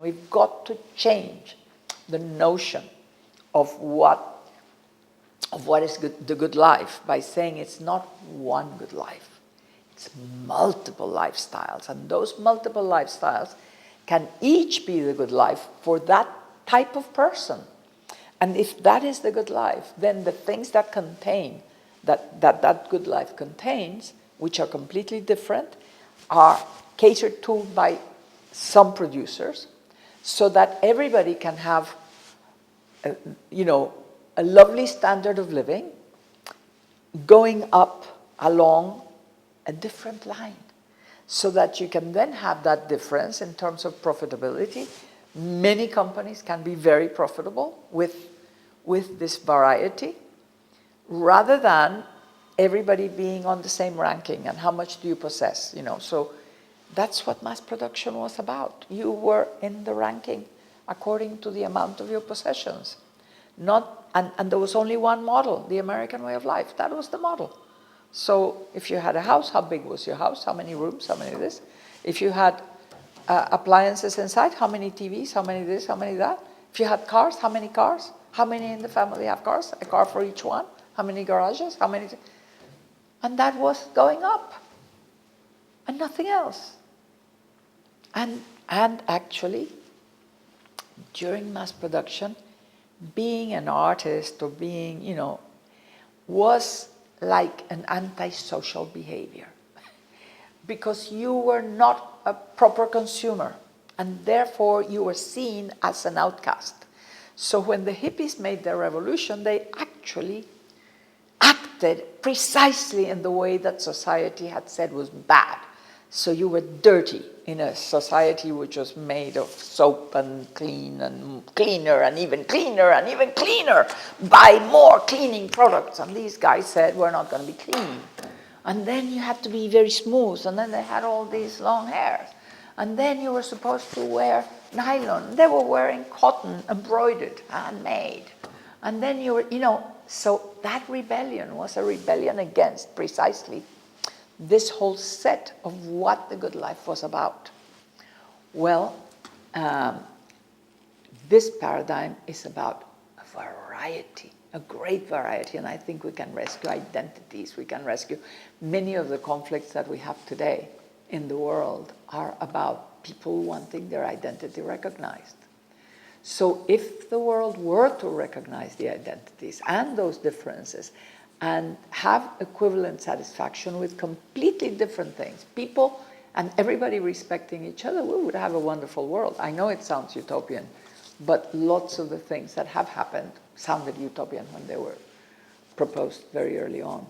We've got to change the notion of what is good, the good life, by saying it's not one good life. It's multiple lifestyles, and those multiple lifestyles can each be the good life for that type of person. And if that is the good life, then the things that contain, that good life contains, which are completely different, are catered to by some producers, so that everybody can have, a lovely standard of living, going up along a different line, so that you can then have that difference in terms of profitability. Many companies can be very profitable with this variety, rather than everybody being on the same ranking and how much do you possess, So that's what mass production was about. You were in the ranking according to the amount of your possessions. And there was only one model, the American way of life. That was the model. So if you had a house, how big was your house? How many rooms? How many this? If you had appliances inside, how many TVs? How many this? How many that? If you had cars, how many cars? How many in the family have cars? A car for each one? How many garages? How many? And that was going up. And nothing else. And actually, during mass production, being an artist or being, was like an antisocial behavior. Because you were not a proper consumer, and therefore you were seen as an outcast. So when the hippies made their revolution, they actually acted precisely in the way that society had said was bad. So you were dirty in a society which was made of soap and clean and cleaner and even cleaner and even cleaner. Buy more cleaning products. And these guys said, we're not going to be clean. And then you had to be very smooth. And then they had all these long hairs. And then you were supposed to wear nylon. They were wearing cotton, embroidered, handmade. And then you were, so that rebellion was a rebellion against precisely this whole set of what the good life was about. Well, this paradigm is about a variety, a great variety, and I think we can rescue identities. We can rescue many of the conflicts that we have today in the world are about people wanting their identity recognized. So if the world were to recognize the identities and those differences and have equivalent satisfaction with completely different things, people and everybody respecting each other, we would have a wonderful world. I know it sounds utopian, but lots of the things that have happened sounded utopian when they were proposed very early on.